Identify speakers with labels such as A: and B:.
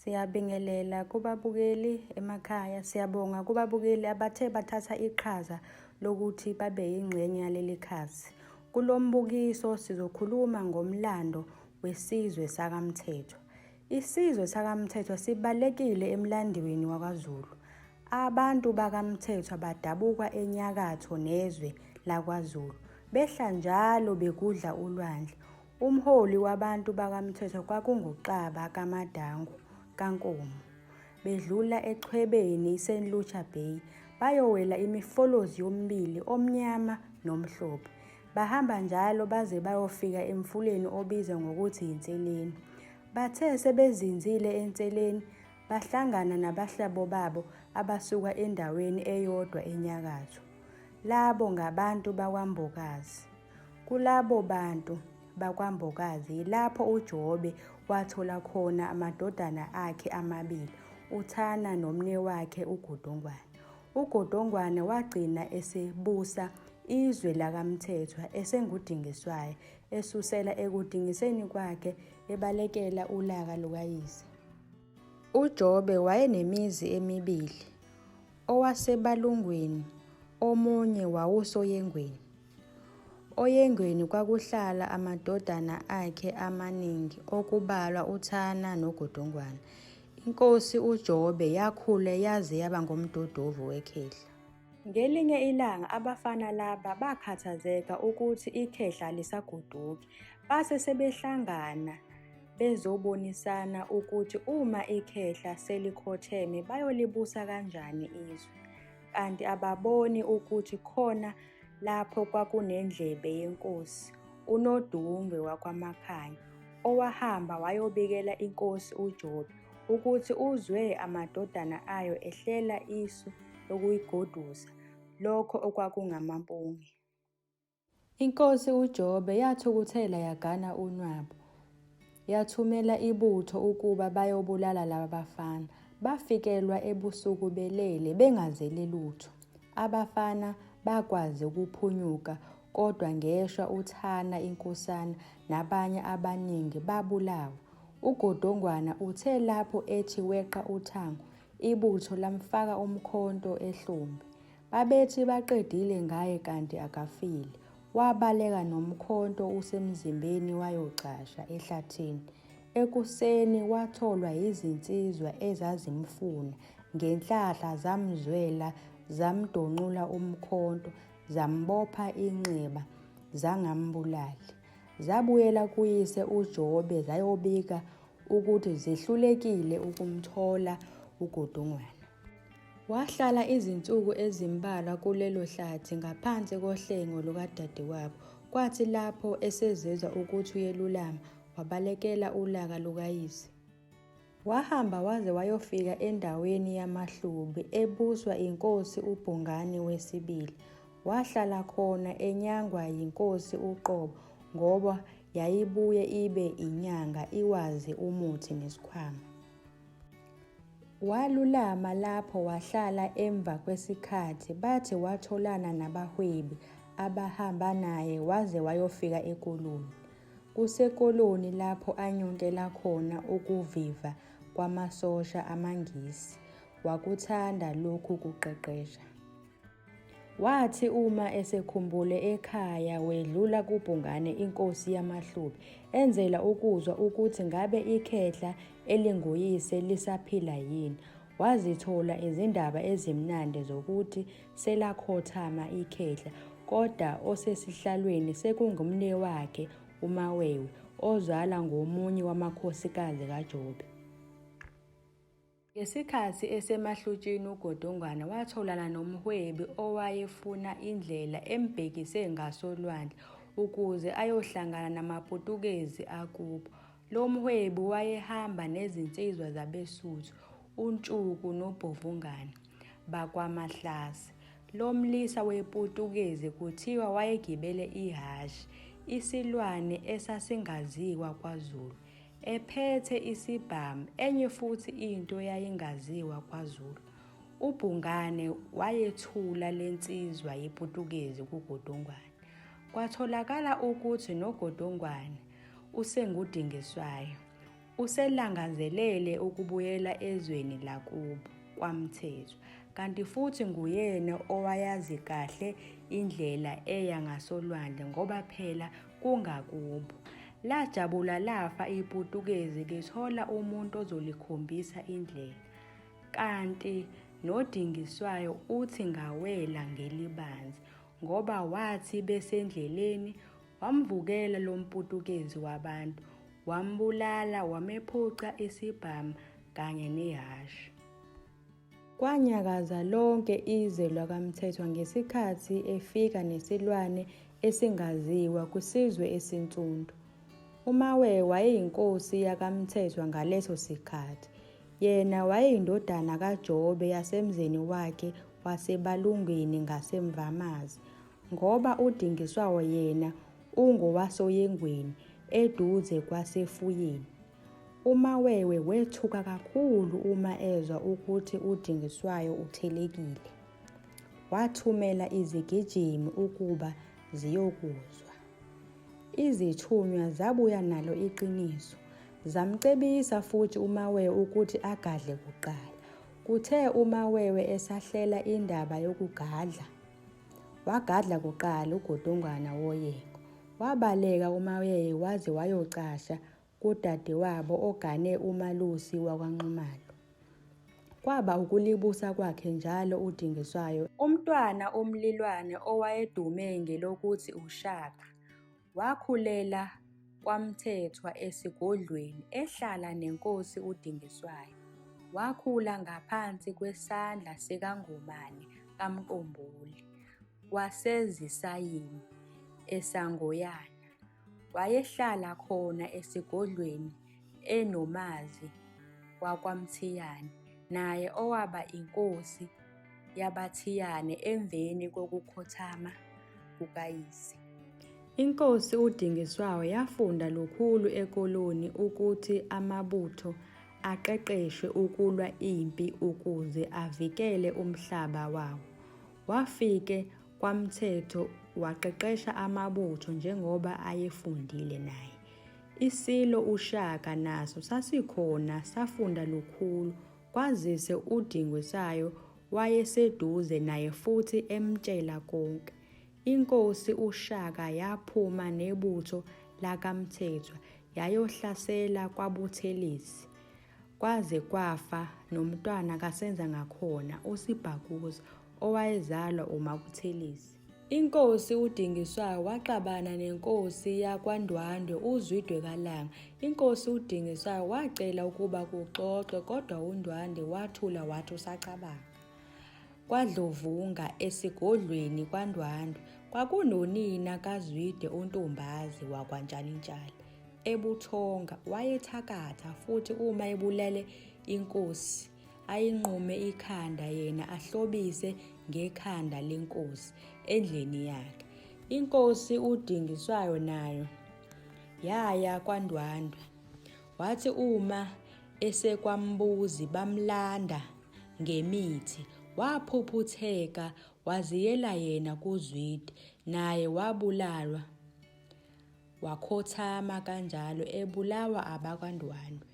A: Siyabingelela kubabukeli emakhaya, siyabonga kubabukeli abathe bathatha iqhaza lokuthi babe yingxenye yaleli khasi. Kulo mbukiso sizokhuluma ngomlando wesizwe sakaMthethwa. Isizwe sakaMthethwa sibalekile emlandweni wakwaZulu. Abantu bakaMthethwa badabuka enyakatho nezwe lakwaZulu. Behla njalo begudla ulwandle. Umholi wabantu bakaMthethwa kwakunguQaba kaMadangu kaNkomo. Bedlula echwebeni St. Lucia Bay, bayowela imifolozi yombili omnyama nomhlophe. Bahamba njalo baze bayofika emfuleni obizwa ngokuthi yiNtseleni. Bathe sebezinzile eNtseleni, bahlangana nabahlabo babo abasuka endaweni eyodwa enyakatho. Labo ngabantu bakwaMbokazi. Kulabo bantu bakwaMbokazi yilapho uJobe wathola khona amadodana akhe amabili, uThana nomnewakhe uGudongwane. uGudongwane wagcina esebusa izwe lakaMthethwa esenguDingiswayo, esusela ekudingiseni kwakhe ebalekela ulaka lukayise. uJobe wayenemizi emibili, owaseBalungweni, omunye wawusoYengweni. Oyengweni kwakuhlala amadodana akhe amaningi okubalwa uThana noGudongwane. Inkosi uJobe yakhula yaze yaba ngumdodovu wekhehla. Ngelinye ilanga abafana laba bakhathazeka ukuthi ikhehla lisaguduki, base sebehlangana bezobonisana ukuthi uma ikhehla selikhotheme bayolibusa kanjani izwe. Kanti ababoni ukuthi khona lapho kwakunendlebe yenkosi, uNodungwe wakwaMakhanya, owahamba wayobikela inkosi uJobe ukuthi uzwe amadodana ayo ehlela isu lokuyigodusa, lokho okwakungamampunge. Inkosi uJobe yathukuthela yagana unwabu, yathumela ibutho ukuba bayobulala laba bafana. Bafikelwa ebusuku belele bengazeli lutho. Abafana bakwazi ukuphunyuka, kodwa ngeshwa uThana inkosana nabanye abaningi babulawa. uGudongwana uthe lapho ethi weqa uthango, ibutho lamfaka umkhonto ehlombe. Babethi baqedile ngaye kanti akafile. Wabaleka nomkhonto usemzimbeni wayocasha ehlathini. Ekuseni watholwa yizinsizwa ezazimfuna, ngenhlahla zamzwela, zamdonqula umkhonto, zambopha inxeba, zangambulali. Zabuyela kuyise uJobe zayobika ukuthi zihlulekile ukumthola uGudongwane. Wahlala izinsuku ezimbalwa kulelo hlathi ngaphansi kohlengo lukadadewabo. Kwathi lapho esezizwa ukuthi uyelulama, wabalekela ulaka lukayise. Wahamba waze wayofika endaweni yamaHlubi ebuswa inkosi uBhungane wesibili. Wahlala khona enyangwa yinkosi uQobo ngoba yayibuye ibe inyanga iwazi umuthi nesikhwama. Walulama lapho wahlala emva kwesikhathi bathi watholana nabahwebi abahamba naye waze wayofika ekoloni. Kusekoloni lapho anyunkela khona ukuviva kwamasosha amaNgisi. Wakuthanda lokhu kuqeqesha. Wathi uma esekhumbule ekhaya wedlula kuBhungane inkosi yamaHlubi, enzela ukuzwa ukuthi ngabe ikhehla elinguyise lisaphila yini. Wazithola izindaba ezimnandi zokuthi selakhothama ikhehla, kodwa osesihlalweni sekungumnewakhe uMawewe, ozalwa ngomunye wamakhosikazi kaJobe. Ngesikhathi esemahlutsheni uGudongwane watholana nomhwebi owayefuna indlela embhekise ngasolwandle ukuze ayohlangana namaPutukezi akubo. Lo mhwebi wayehamba nezinsizwa zabeSuthu, uNtshuku noBhovungane bakwaMahlasi. Lo mlisa wePutukezi kuthiwa wayegibele ihhashi, isilwane esasingaziwa kwaZulu, ephethe isibhamu, enye futhi into yayingaziwa kwaZulu. uBhungane wayethula lensizwa yePutukezi kuGudongwane. Kwatholakala ukuthi noGudongwane usenguDingiswayo. uselangazelele ukubuyela ezweni lakubo kwaMthethwa, kanti futhi nguyena owayazi kahle indlela eya ngasolwandle ngoba phela kungakubo. Lajabula lafa iPutukezi lithola umuntu ozolikhombisa indlela, kanti noDingiswayo uthi ngawela ngelibanzi ngoba wathi besendleleni wamvukela lo mputukezi wabantu, wambulala, wamephuca isibhamu kanye nehhashi. Kwanyakaza lonke izwe lakwaMthethwa ngesikhathi efika nesilwane esingaziwa kwisizwe esinsundu. uMawe wayeyinkosi yakaMthethwa ngaleso sikhathi. Yena wayeyindodana kaJobe yasemzini wakhe waseBalungwini ngasemvamazi, ngoba uDingiswayo yena ungowasoyengweni eduze kwaseFuyeni. uMawewe wethuka kakhulu uma ezwa ukuthi uDingiswayo uthelekile. Wathumela izigijimi ukuba ziyokuzwa. Izithunywa zabuya nalo iqiniso, zamcebisa futhi uMawewe ukuthi agadle kuqala. Kuthe uMawewe esahlela indaba yokugadla, wagadla kuqala ugodongwana woyengo. Wabaleka uMawewe waze wayocasha kudadewabo ogane uMalusi wakwaNxumalo. Kwaba ukulibusa kwakhe njalo uDingiswayo. Umntwana umlilwane owayedume ngelokuthi uShaka wakhulela kwaMthethwa esigodlweni ehlala nenkosi uDingiswayo. Wakhula ngaphansi kwesandla sikaNgomane kaMqomboli waseZisayini eSangoyana. Wayehlala khona esigodlweni enomazi wakwaMthiyane, naye owaba inkosi yabaThiyane emveni kokukhothama kukayise. Inkosi uDingiswayo yafunda lukhulu ekoloni ukuthi amabutho aqeqeshwe ukulwa impi ukuze avikele umhlaba wawo. Wafike kwaMthethwa waqeqesha amabutho njengoba ayefundile naye. Isilo uShaka naso sasikhona safunda lukhulu, kwazise uDingiswayo wayeseduze naye futhi emtshela konke. Inkosi uShaka yaphuma nebutho lakaMthethwa yayohlasela kwaButhelezi, kwaze kwafa nomntwana kasenza ngakhona uSibhakuza owayezalwa umaButhelezi. Inkosi uDingiswayo waxabana nenkosi yakwaNdwandwe uZwide-kalanga. Inkosi uDingiswayo wacela ukuba kuxoxwe, kodwa uNdwandwe wathula wathi usacabanga. KwaDlovunga esigodlweni kwaNdwandwe kwakunonina kaZwide uNtombazi wakwaNtshalintshali. ebuthonga wayethakatha futhi uma ebulale inkosi ayinqume ikhanda yena ahlobise ngekhanda lenkosi endleni yakhe. Inkosi uDingiswayo nayo yaya kwaNdwandwe, wathi uma esekwambuzi bamlanda ngemithi waphuphutheka waziyela yena kuZwide, naye wabulalwa wakhothama kanjalo ebulawa abakwaNdwandwe.